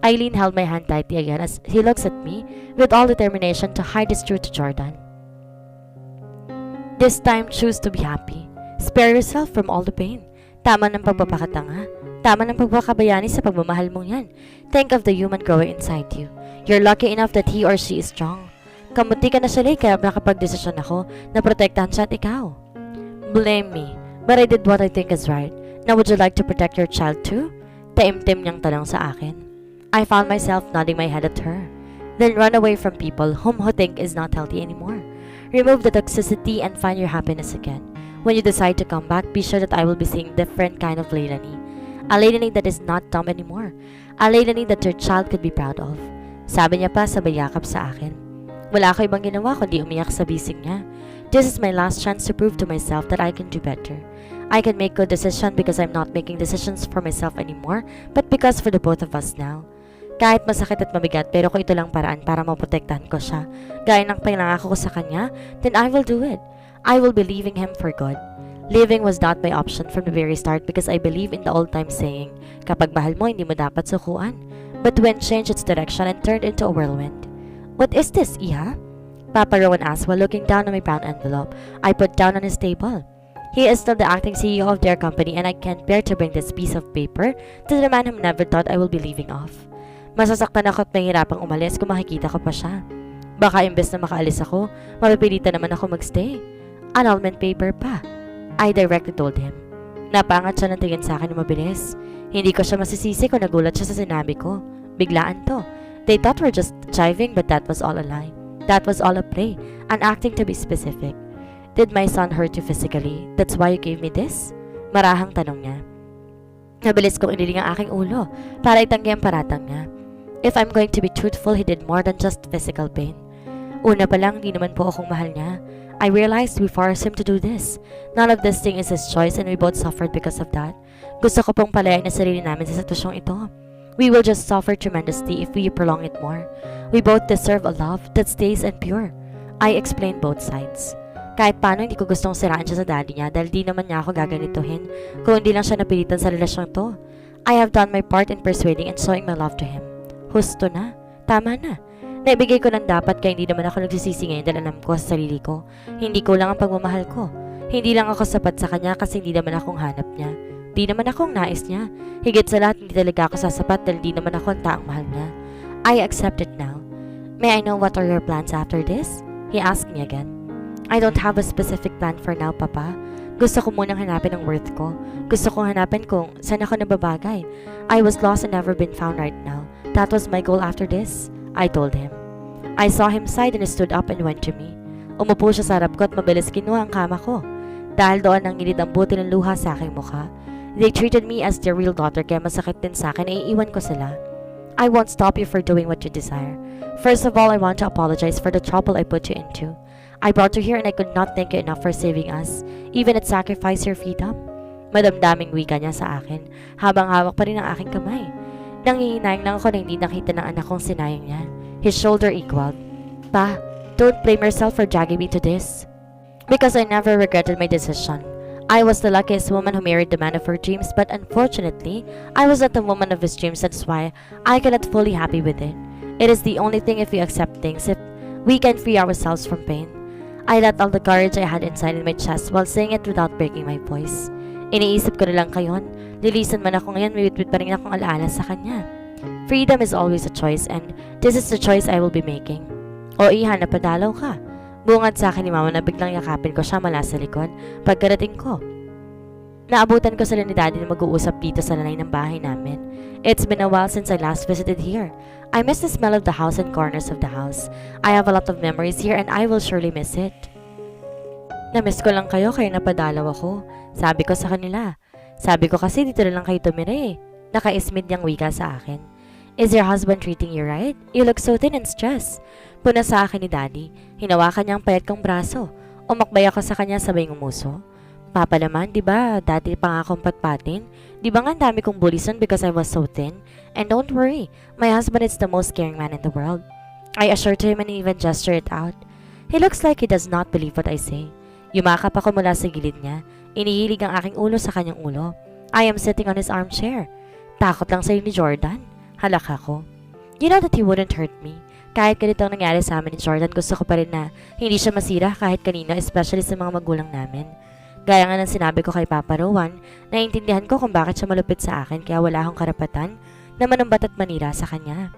Eileen held my hand tightly again as he looks at me with all determination to hide his truth to Jordan. This time, choose to be happy. Spare yourself from all the pain. Tama ng pagpapakatanga. Tama ng pagpakabayani sa pagmamahal mong yan. Think of the human growing inside you. You're lucky enough that he or she is strong. Kamuti ka na siya, kaya nakapag-desisyon ako na protektahan siya at ikaw. Blame me, but I did what I think is right. Now would you like to protect your child too? Taimtim niyang tanong sa akin. I found myself nodding my head at her. Then run away from people whom you think is not healthy anymore. Remove the toxicity and find your happiness again. When you decide to come back, be sure that I will be seeing different kind of Leilani. A Leilani that is not dumb anymore. A Leilani that your child could be proud of. Sabi niya pa sabay yakap sa akin. Wala ako ibang ginawa kundi umiyak sa bisig niya. This is my last chance to prove to myself that I can do better. I can make good decisions because I'm not making decisions for myself anymore, but because for the both of us now. Kahit masakit at mabigat, pero kung ito lang paraan para maprotektahan ko siya, gaya ng pinangako ko sa kanya, then I will do it. I will be leaving him for good. Leaving was not my option from the very start because I believe in the old-time saying, kapag mahal mo, hindi mo dapat sukuan. But wind changed its direction and turned into a whirlwind. What is this, Iha? Papa Rowan asked while looking down on my brown envelope I put down on his table. He is still the acting CEO of their company and I can't bear to bring this piece of paper to the man who never thought I will be leaving off. Masasaktan ako at mahirapang umalis kung makikita ko pa siya. Baka imbes na makaalis ako, mapipilitan naman ako magstay. Annulment paper pa. I directly told him. Napaangat siya ng tingin sa akin na mabilis. Hindi ko siya masisisi kung nagulat siya sa sinabi ko. Biglaan to. They thought we're just jiving but that was all a lie. That was all a play, an acting to be specific. Did my son hurt you physically? That's why you gave me this? Marahang tanong niya. Nabilis kong iniling ang aking ulo para itanggi ang paratang niya. If I'm going to be truthful, he did more than just physical pain. Una pa lang, di naman po akong mahal niya. I realized we forced him to do this. None of this thing is his choice and we both suffered because of that. Gusto ko pong palayain na sarili namin sa sitwasyong ito. We will just suffer tremendously if we prolong it more. We both deserve a love that stays and pure. I explained both sides. Kahit paano hindi ko gustong siraan siya sa daddy niya dahil di naman niya ako gaganituhin kung hindi lang siya napilitan sa relasyong to. I have done my part in persuading and showing my love to him. Husto na. Tama na. Naibigay ko ng dapat kaya hindi naman ako nagsisisi ngayon dahil alam ko sa sarili ko. Hindi ko lang ang pagmamahal ko. Hindi lang ako sapat sa kanya kasi hindi naman akong hanap niya. Di naman akong nais niya. Higit sa lahat, hindi talaga ako sasapat dahil di naman ako ang taong mahal niya. I accept it now. May I know what are your plans after this? He asked me again. I don't have a specific plan for now, Papa. Gusto ko munang hanapin ang worth ko. Gusto kong hanapin kung saan ako nababagay. I was lost and never been found right now. That was my goal after this, I told him. I saw him sigh and he stood up and went to me. Umupo siya sa harap ko at mabilis kinuha ang kama ko. Dahil doon ang ngilid ang buti ng luha sa aking mukha. They treated me as their real daughter kaya masakit din sa akin ay iiwan ko sila. I won't stop you for doing what you desire. First of all, I want to apologize for the trouble I put you into. I brought you here and I could not thank you enough for saving us, even at sacrifice your freedom. Madamdaming wika niya sa akin, habang hawak pa rin ang aking kamay. Nangihinayang lang ako na hindi nakita ng anak kong sinayang niya. His shoulder equaled. Pa, don't blame yourself for dragging me to this. Because I never regretted my decision. I was the luckiest woman who married the man of her dreams, but unfortunately, I was not the woman of his dreams. That's why I cannot fully happy with it. It is the only thing if we accept things, if we can free ourselves from pain. I let all the courage I had inside in my chest while saying it without breaking my voice. Iniisip ko na lang kayon, lilisan man ako ngayon, may witwit pa rin akong alaala sa kanya. Freedom is always a choice and this is the choice I will be making. O Iha, napadalaw ka. Bungad sa akin ni Mama na biglang yakapin ko siya mula sa likod pagkarating ko. Naabutan ko sila ni Daddy na mag-uusap dito sa lanay ng bahay namin. It's been a while since I last visited here. I miss the smell of the house and corners of the house. I have a lot of memories here and I will surely miss it. Namiss ko lang kayo kaya napadalaw ako. Sabi ko sa kanila. Sabi ko kasi dito na lang kayo tumira eh. Nakaismid niyang wika sa akin. Is your husband treating you right? You look so thin and stressed. Puna sa akin ni Daddy. Hinawakan niya ang payat kong braso. Umakbay ako sa kanya sabay ngumuso. Papa naman, di ba, dati pa nga akong patpatin? Di ba nga dami kong bulisan because I was so thin? And don't worry, my husband is the most caring man in the world. I assured him and even gestured it out. He looks like he does not believe what I say. Yumakap ako mula sa gilid niya. Inihilig ang aking ulo sa kanyang ulo. I am sitting on his armchair. Takot lang sa'yo ni Jordan. Halaka ko. You know that he wouldn't hurt me. Kahit ganito ang nangyari sa amin ni Jordan, gusto ko pa rin na hindi siya masira kahit kanino, especially sa mga magulang namin. Gaya nga ng sinabi ko kay Papa Rowan, naiintindihan ko kung bakit siya malupit sa akin kaya wala akong karapatan na manumbat at manira sa kanya.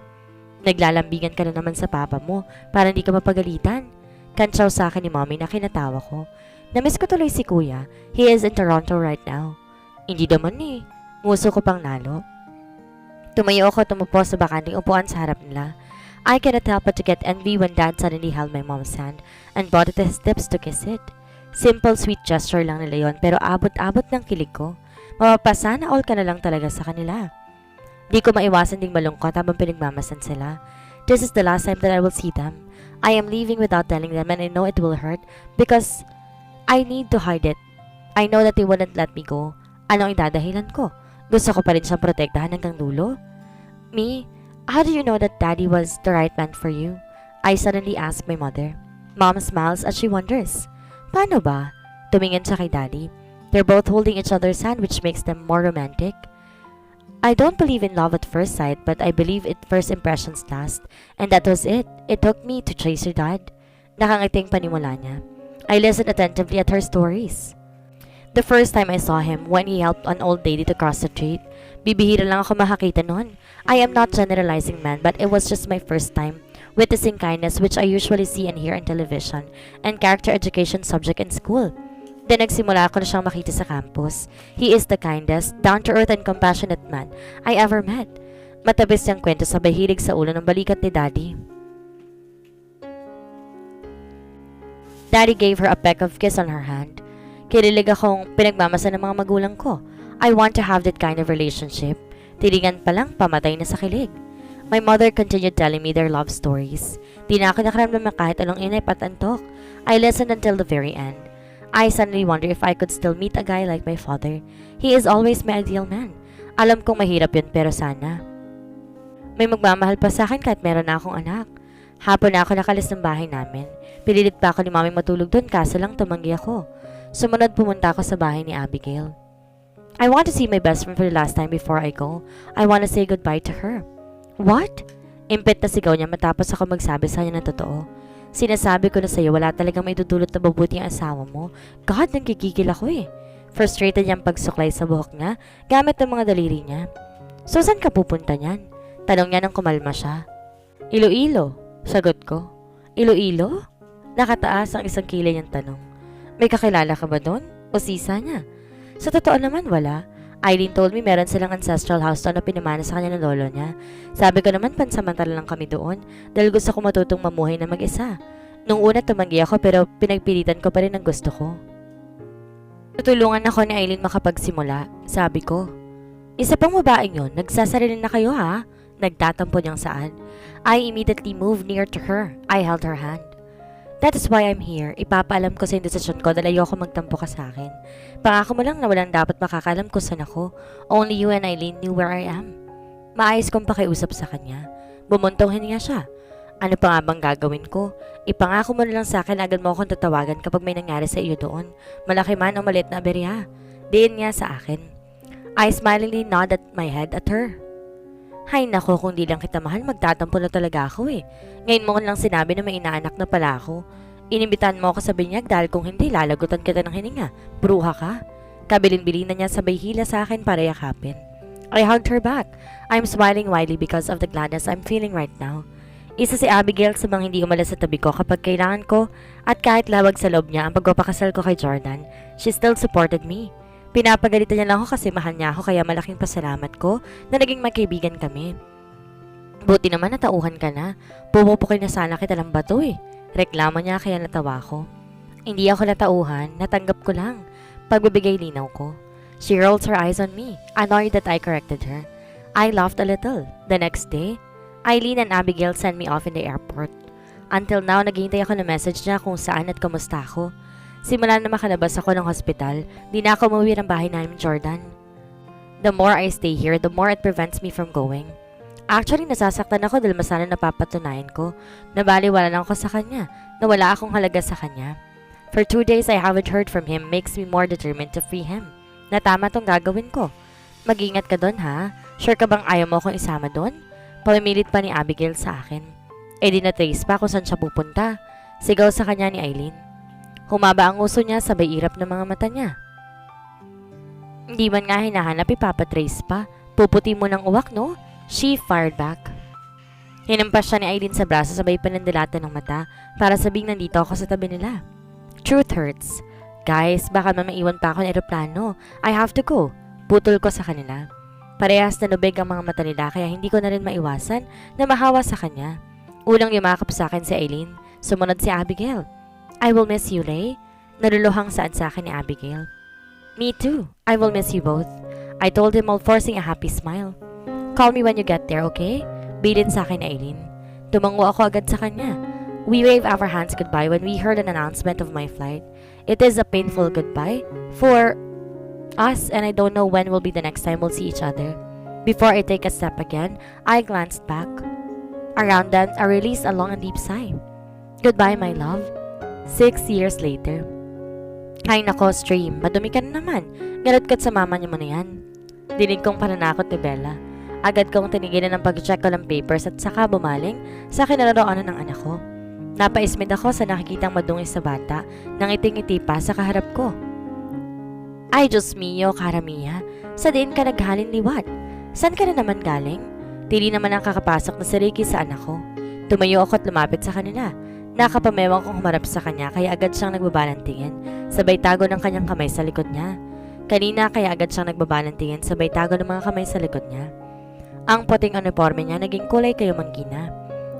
Naglalambingan ka na naman sa papa mo para hindi ka mapagalitan. Kantsaw sa akin ni Mommy na kinatawa ko. Namiss ko tuloy si Kuya. He is in Toronto right now. Hindi naman eh. Nguso ko pang lalo. Tumayo ako tumupo sa bakanting upuan sa harap nila. I cannot help but to get envy when Dad suddenly held my mom's hand and brought it to his lips to kiss it. Simple sweet gesture lang nila yon pero abot-abot ng kilig ko. Mapapasana all ka na lang talaga sa kanila. Di ko maiwasan ding malungkot habang pinagmamasan sila. This is the last time that I will see them. I am leaving without telling them and I know it will hurt because I need to hide it. I know that they wouldn't let me go. Anong idadahilan ko? Gusto ko pa rin siyang protektahan hanggang dulo. Me? How do you know that Daddy was the right man for you? I suddenly asked my mother. Mom smiles as she wonders. Paano ba? Tumingin siya kay Daddy. They're both holding each other's hand which makes them more romantic. I don't believe in love at first sight but I believe it first impressions last. And that was it. It took me to chase your dad. Nakangiting panimula niya. I listened attentively at her stories. The first time I saw him when he helped an old lady to cross the street. Bibihira lang ako makakita noon. I am not generalizing man but it was just my first time witnessing kindness which I usually see and hear on television and character education subject in school. Then nagsimula ako na siyang makita sa campus. He is the kindest, down-to-earth and compassionate man I ever met. Matabis niyang kwento sabay hilig sa ulo ng balikat ni Daddy. Daddy gave her a peck of kiss on her hand. Kinilig akong pinagmamasa ng mga magulang ko. I want to have that kind of relationship. Tilingan pa lang, pamatay na sa kilig. My mother continued telling me their love stories. Di na ako nakaramdam na kahit anong inip at antok. I listened until the very end. I suddenly wonder if I could still meet a guy like my father. He is always my ideal man. Alam kong mahirap yun pero sana. May magmamahal pa sa akin kahit meron na akong anak. Hapon na ako nakalis ng bahay namin. Pililit pa ako ni Mami matulog doon kaso lang tumanggi ako. Sumunod pumunta ako sa bahay ni Abigail. I want to see my best friend for the last time before I go. I want to say goodbye to her. What? Impit na sigaw niya matapos ako magsabi sa kanya ng totoo. Sinasabi ko na sa'yo wala talagang may dudulot na mabuti ang asawa mo. God, nagkikigil ako eh. Frustrated niyang pagsuklay sa buhok niya gamit ang mga daliri niya. So saan ka pupunta niyan? Tanong niya nang kumalma siya. Iloilo, sagot ko. Iloilo? Nakataas ang isang kilay niyang tanong. May kakilala ka ba doon? O sisa niya? Sa totoo naman wala. Eileen told me meron silang ancestral house doon na pinamana sa kanya ng lolo niya. Sabi ko naman pansamantala lang kami doon dahil gusto ko matutong mamuhay na mag-isa. Nung una tumanggi ako pero pinagpilitan ko pa rin ang gusto ko. Tutulungan ako ni Eileen makapagsimula. Sabi ko, isa pang babaeng yun, nagsasarili na kayo ha? Nagtatampo niyang saan. I immediately moved near to her. I held her hand. That is why I'm here. Ipapaalam ko sa indesisyon ko dahil ayoko magtampo ka sa akin. Pangako mo lang na walang dapat makakalam kung saan ako. Only you and Eileen knew where I am. Maayos kong pakiusap sa kanya. Bumuntong hininga siya. Ano pa nga bang gagawin ko? Ipangako mo na lang sa akin agad mo akong tatawagan kapag may nangyari sa iyo doon. Malaki man o maliit na aberya. Diin niya sa akin. I smilingly nodded my head at her. Hay nako, kung di lang kita mahal, magtatampo na talaga ako eh. Ngayon mo lang sinabi na may inaanak na pala ako. Inimbitan mo ako sa binyag dahil kung hindi, lalagutan kita ng hininga. Bruha ka. Kabilin-bilin na niya sabay hila sa akin para yakapin. I hugged her back. I'm smiling widely because of the gladness I'm feeling right now. Isa si Abigail sa mga hindi umalas sa tabi ko kapag kailangan ko at kahit lawag sa loob niya ang pagpapakasal ko kay Jordan, she still supported me. Pinapagalitan niya lang ako kasi mahal niya ako kaya malaking pasalamat ko na naging magkaibigan kami. Buti naman natauhan ka na. Pumupukin na sana kita ng bato eh. Reklamo niya kaya natawa ko. Hindi ako natauhan, natanggap ko lang. Pagbibigay linaw ko. She rolled her eyes on me, annoyed that I corrected her. I laughed a little. The next day, Eileen and Abigail sent me off in the airport. Until now, naghihintay ako ng message niya kung saan at kamusta ako. Simula na makalabas ako ng hospital, di na ako umuwi ng bahay namin Jordan. The more I stay here, the more it prevents me from going. Actually, nasasaktan ako dahil masana napapatunayan ko na baliwala lang ako sa kanya, na wala akong halaga sa kanya. For 2 days I haven't heard from him makes me more determined to free him. Na tama tong gagawin ko. Mag-ingat ka doon ha? Sure ka bang ayaw mo akong isama doon? Pamimilit pa ni Abigail sa akin. E di na-trace pa kung saan siya pupunta. Sigaw sa kanya ni Eileen. Humaba ang uso niya sabay irap ng mga mata niya. Hindi man nga hinahanap, ipapatrace pa. Puputi mo ng uwak, no? She fired back. Hinampas siya ni Eileen sa braso sabay panandalatan ng mata para sabing nandito ako sa tabi nila. Truth hurts. Guys, baka mamaiwan pa ako ng eroplano. I have to go. Putol ko sa kanila. Parehas na nubeg ang mga mata nila kaya hindi ko na rin maiwasan na mahawa sa kanya. Unang yumakap sa akin si Eileen. Sumunod si Abigail. I will miss you, Lay. Naluluhang saan sa akin ni Abigail. Me too. I will miss you both. I told him while forcing a happy smile. Call me when you get there, okay? Bilin sa akin ni Eileen. Tumango ako agad sa kanya. We waved our hands goodbye when we heard an announcement of my flight. It is a painful goodbye for us and I don't know when will be the next time we'll see each other. Before I take a step again, I glanced back. Around them, I released a long and deep sigh. Goodbye, my love. 6 years later. Ay nako, Stream. Madumi ka na naman. Ngalot ka't sa mama niyo mo na yan. Dinig kong pananakot ni Bella. Agad kong tinigilan ng pag-check ko ng papers at saka bumaling sa kinaroroonan ng anak ko. Napaismid ako sa nakikitang madungis sa bata nang iting-iti pa sa kaharap ko. Ay, Diyos mio, Cara Mia. Sa diin ka naghalin liwat? San ka na naman galing? Tili naman ang kakapasok na si Ricky sa anak ko. Tumayo ako at lumapit sa kanila. Nakapamewang kong humarap sa kanya kaya agad siyang nagbaba ng tingin. Sabay tago ng kanyang kamay sa likod niya. Kanina kaya agad siyang nagbaba ng tingin sabay tago ng mga kamay sa likod niya. Ang puting uniforme niya naging kulay kayo manggina.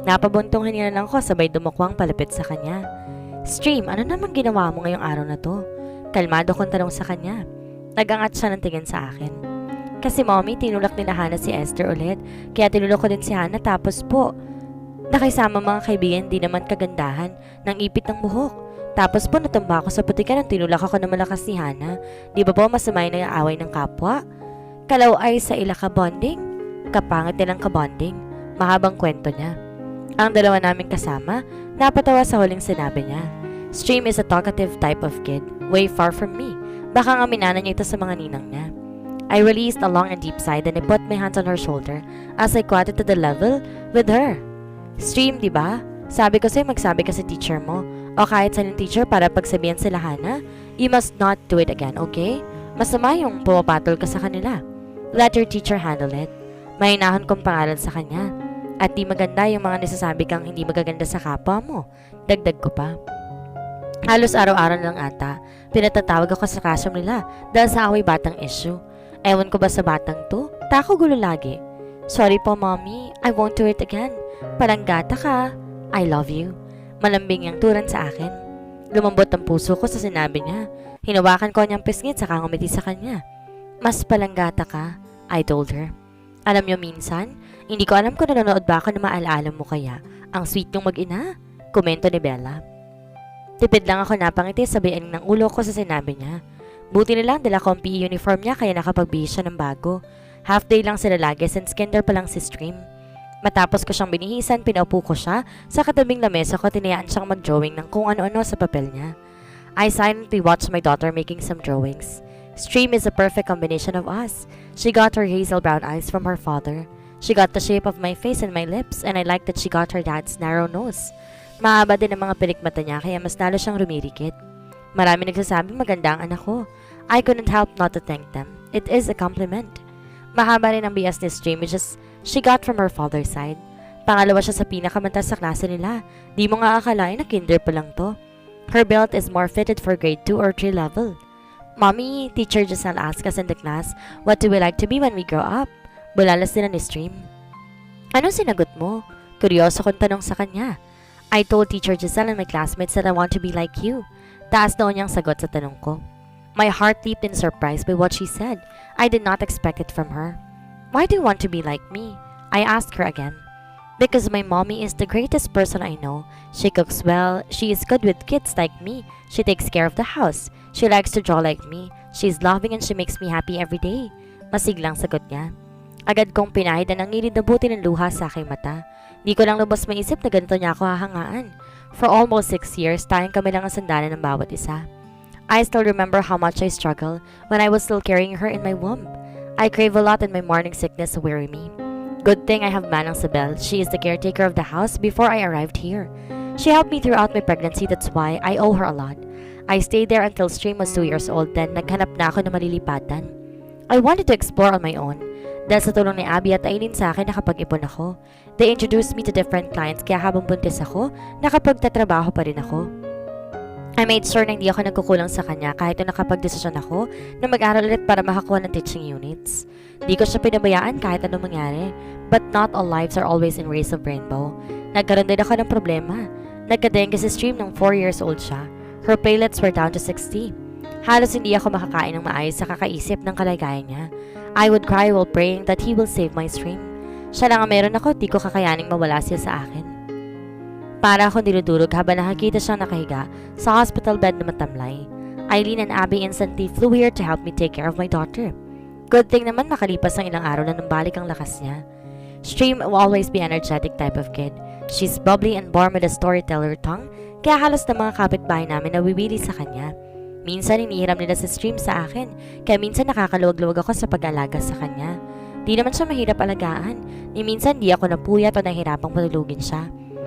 Napabuntong hinila lang ko sabay dumukwang palapit sa kanya. Stream, ano namang ginawa mo ngayong araw na to? Kalmado kong tanong sa kanya. Nagangat siya ng tingin sa akin. Kasi mommy, tinulak ni Hana si Esther ulit. Kaya tinulak ko din si Hana tapos po nakisama mga kaibigan di naman kagandahan ng ipit ng buhok. Tapos po natumba ako sa putikan ng tinulak ako na malakas ni Hana. Di ba po masamay na away ng kapwa? Kalaw ay sa ila ka bonding? Kapangit nilang ka bonding. Mahabang kwento niya. Ang dalawa naming kasama, napatawa sa huling sinabi niya. Stream is a talkative type of kid, way far from me. Baka nga minanan niya ito sa mga ninang niya. I released a long and deep sigh and I put my hands on her shoulder as I quatted to the level with her. Stream, di ba? Sabi ko sa'yo magsabi ka sa teacher mo o kahit sa teacher para pagsabihan sila Hana, you must not do it again, okay? Masama yung pumapatol ka sa kanila. Let your teacher handle it. Mahinahon kong pangalan sa kanya. At di maganda yung mga nasasabi kang hindi magaganda sa kapwa mo. Dagdag ko pa. Halos araw-araw lang ata, pinatatawag ako sa classroom nila dahil sa away batang issue. Ewan ko ba sa batang to? Tako gulo lagi. Sorry po, mommy. I won't do it again. Palanggata ka. I love you. Malambing yung turan sa akin. Lumambot ang puso ko sa sinabi niya. Hinawakan ko niyang pisngit saka ngumiti sa kanya. Mas palanggata ka, I told her. Alam niyo minsan, hindi ko alam kung nanonood ba ako na maalaala mo kaya. Ang sweet niyong mag-ina. Komento ni Bella. Tipid lang ako napangiti sabihin ng ulo ko sa sinabi niya. Buti na lang dala ko ang PE uniform niya kaya nakapagbihis siya ng bago. Half day lang sila lagi since kinder pa lang si Stream. Matapos ko siyang binihisan, pinaupo ko siya sa katabing lamesa ko tinayaan siyang mag-drawing ng kung ano-ano sa papel niya. I silently watched my daughter making some drawings. Stream is a perfect combination of us. She got her hazel brown eyes from her father. She got the shape of my face and my lips and I like that she got her dad's narrow nose. Mahaba din ang mga pilikmata niya kaya mas lalo siyang rumirikit. Marami nagsasabing maganda ang anak ko. I couldn't help not to thank them. It is a compliment. Mahaba rin ang bias ni Stream which is she got from her father's side. Pangalawa siya sa pinakamanta sa klase nila. Di mo nga akalain na kinder pa lang to. Her belt is more fitted for grade 2 or 3 level. Mommy, Teacher Giselle asked us in the class, what do we like to be when we grow up? Bulalas nila ni Stream. Anong sinagot mo? Kuryoso kong tanong sa kanya. I told Teacher Giselle and my classmates that I want to be like you. Taas daw niyang sagot sa tanong ko. My heart leaped in surprise by what she said. I did not expect it from her. Why do you want to be like me? I asked her again. Because my mommy is the greatest person I know. She cooks well, she is good with kids like me, she takes care of the house, she likes to draw like me, she is loving and she makes me happy every day. Masiglang sagot niya. Agad kong pinahid na nangilid na buti ng luha sa aking mata. Di ko lang lubos maisip na ganito niya ako hahangaan. For almost 6 years, tayong kami lang ang sandalan ng bawat isa. I still remember how much I struggled when I was still carrying her in my womb. I crave a lot and my morning sickness weary me. Good thing I have Manang Sibel. She is the caretaker of the house before I arrived here. She helped me throughout my pregnancy, that's why I owe her a lot. I stayed there until Stream was 2 years old, then naghanap na ako ng malilipatan. I wanted to explore on my own. Dahil sa tulong ni Abby at Aileen sa akin, nakapag-ipon ako. They introduced me to different clients, kaya habang buntis ako, nakapagtatrabaho pa rin ako. I made sure na hindi ako nagkukulang sa kanya kahit na nakapag-desisyon ako na mag-aral ulit para makakuha ng teaching units. Di ko siya pinabayaan kahit anong mangyari, but not all lives are always in rays of rainbow. Nagkaroon din ako ng problema. Nagka-dengue si Stream nung 4 years old siya. Her platelets were down to 60. Halos hindi ako makakain ng maayos sa kakaisip ng kalagayan niya. I would cry while praying that he will save my Stream. Siya lang ang meron ako, di ko kakayaning mawala siya sa akin. Para akong dinudurog habang nakakita siyang nakahiga sa hospital bed na matamlay. Aileen and Abby instantly flew here to help me take care of my daughter. Good thing naman makalipas ang ilang araw na nambalik ang lakas niya. Stream will always be energetic type of kid. She's bubbly and born with a storyteller tongue, kaya halos na mga kapitbahay namin nawiwili sa kanya. Minsan inihiram nila sa Stream sa akin, kaya minsan nakakaluwag-luwag ako sa pag-alaga sa kanya. Di naman siya mahirap alagaan, ni minsan di ako napuyat o nahihirapang patulugin siya.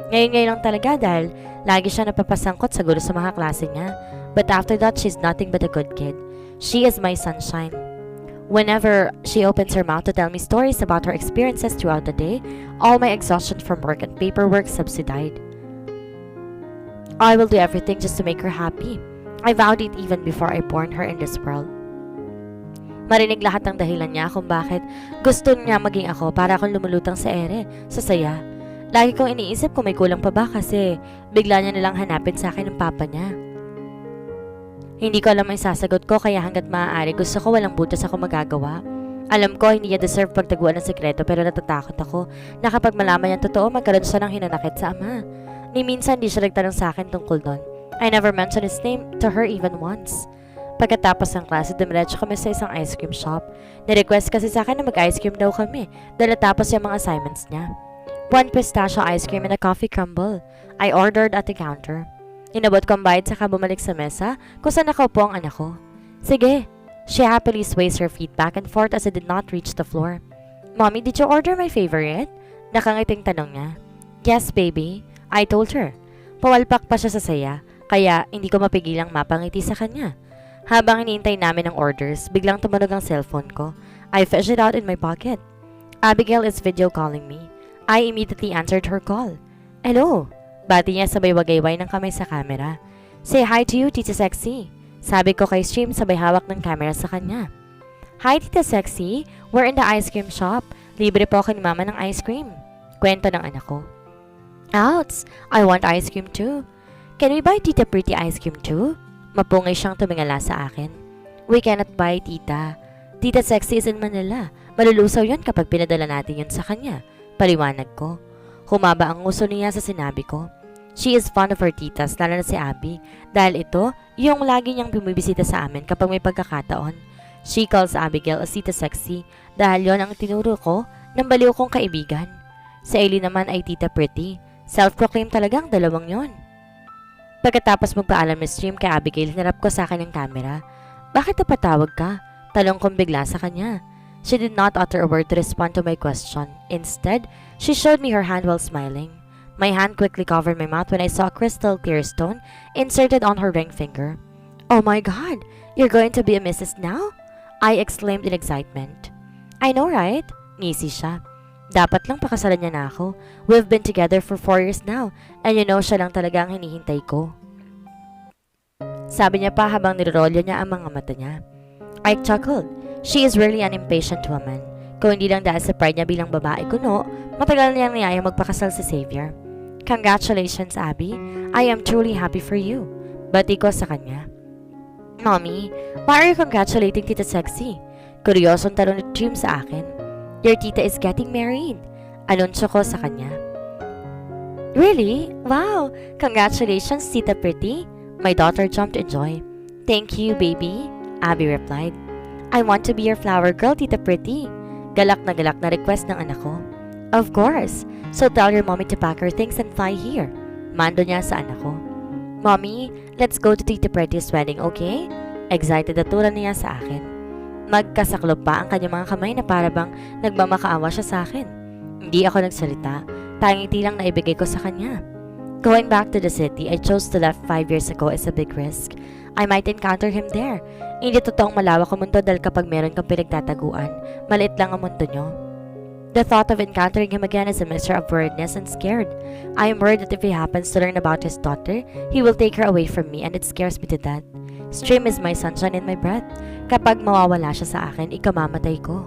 Ngayon lang talaga dahil lagi siya napapasangkot sa gulo sa mga klase niya. But after that, she's nothing but a good kid. She is my sunshine. Whenever she opens her mouth to tell me stories about her experiences throughout the day, all my exhaustion from work and paperwork subsided. I will do everything just to make her happy. I vowed it even before I born her in this world. Marinig lahat ng dahilan niya kung bakit gusto niya maging ako para akong lumulutang sa ere, sa saya. Lagi kong iniisip kung may kulang pa ba kasi bigla niya nalang hanapin sa akin ng papa niya. Hindi ko alam ang sasagot ko kaya hanggat maaari gusto ko walang butas ako magagawa. Alam ko hindi niya deserve pagtaguan ng sekreto pero natatakot ako na kapag malaman niya totoo magkaroon siya ng hinanakit sa ama. Ni minsan di siya nagtanong sa akin tungkol doon. I never mentioned his name to her even once. Pagkatapos ng klase, dumiretso kami sa isang ice cream shop. Ni-request kasi sa akin na mag-ice cream daw kami dahil natapos yung mga assignments niya. 1 pistachio ice cream and a coffee crumble. I ordered at the counter. Inabot ko ang bayad saka bumalik sa mesa kung saan nakaupo ang anak ko. Sige. She happily sways her feet back and forth as I did not reach the floor. Mommy, did you order my favorite? Nakangiting tanong niya. Yes, baby. I told her. Pawalpak pa siya sa saya, kaya hindi ko mapigilang mapangiti sa kanya. Habang hinihintay namin ang orders, biglang tumunog ang cellphone ko. I fished it out in my pocket. Abigail is video calling me. I immediately answered her call. Hello. Bati niya sabay wagayway ng kamay sa camera. Say hi to you, Tita Sexy. Sabi ko kay Stream sabay hawak ng camera sa kanya. Hi, Tita Sexy. We're in the ice cream shop. Libre po ako ni Mama ng ice cream. Kwento ng anak ko. Outs! I want ice cream too. Can we buy Tita Pretty ice cream too? Mapungay siyang tumingala sa akin. We cannot buy, Tita. Tita Sexy is in Manila. Malulusaw yun kapag pinadala natin yun sa kanya. Paliwanag ko. Humaba ang nguso niya sa sinabi ko. She is fond of her titas, lalo na si Abby. Dahil ito, yung lagi niyang bumibisita sa amin kapag may pagkakataon. She calls Abigail as Tita Sexy dahil yon ang tinuro ko ng baliw kong kaibigan. Si Aileen naman ay Tita Pretty. Self-proclaimed talagang dalawang yon. Pagkatapos magpaalam ni Stream kay Abigail, hinarap ko sa akin ang camera. Bakit napatawag ka? Talong kong bigla sa kanya. She did not utter a word to respond to my question. Instead, she showed me her hand while smiling. My hand quickly covered my mouth when I saw a crystal clear stone inserted on her ring finger. Oh my God! You're going to be a Mrs. now? I exclaimed in excitement. I know, right? Ngisi siya. Dapat lang pakasalan niya na ako. We've been together for 4 years now, and you know siya lang talaga ang hinihintay ko. Sabi niya pa habang nirolyo niya ang mga mata niya. I chuckled. She is really an impatient woman. Kung hindi lang dahil sa pride niya bilang babae kuno, matagal niyang niyayang magpakasal si Xavier. Congratulations, Abby. I am truly happy for you. Bati ko sa kanya. Mommy, why are you congratulating Tita Sexy? Kuryosong tanong ni Dream sa akin. Your tita is getting married. Anunsyo ko sa kanya. Really? Wow! Congratulations, Tita Pretty. My daughter jumped in joy. Thank you, baby. Abby replied. I want to be your flower girl, Tita Pretty. Galak na request ng anak ko. Of course. So tell your mommy to pack her things and fly here. Mando niya sa anak ko. Mommy, let's go to Tita Pretty's wedding, okay? Excited na tulad niya sa akin. Magkasaklob pa ang kanyang mga kamay na para bang nagmamakaawa siya sa akin. Hindi ako nagsalita. Tangiti lang na ibigay ko sa kanya. Going back to the city I chose to left 5 years ago is a big risk. I might encounter him there. Hindi totoong malawak ang mundo dahil kapag meron kang pinagtataguan, maliit lang ang mundo nyo. The thought of encountering him again is a mixture of worriedness and scared. I am worried that if he happens to learn about his daughter, he will take her away from me and it scares me to death. Stream is my sunshine and my breath. Kapag mawawala siya sa akin, ikamamatay ko.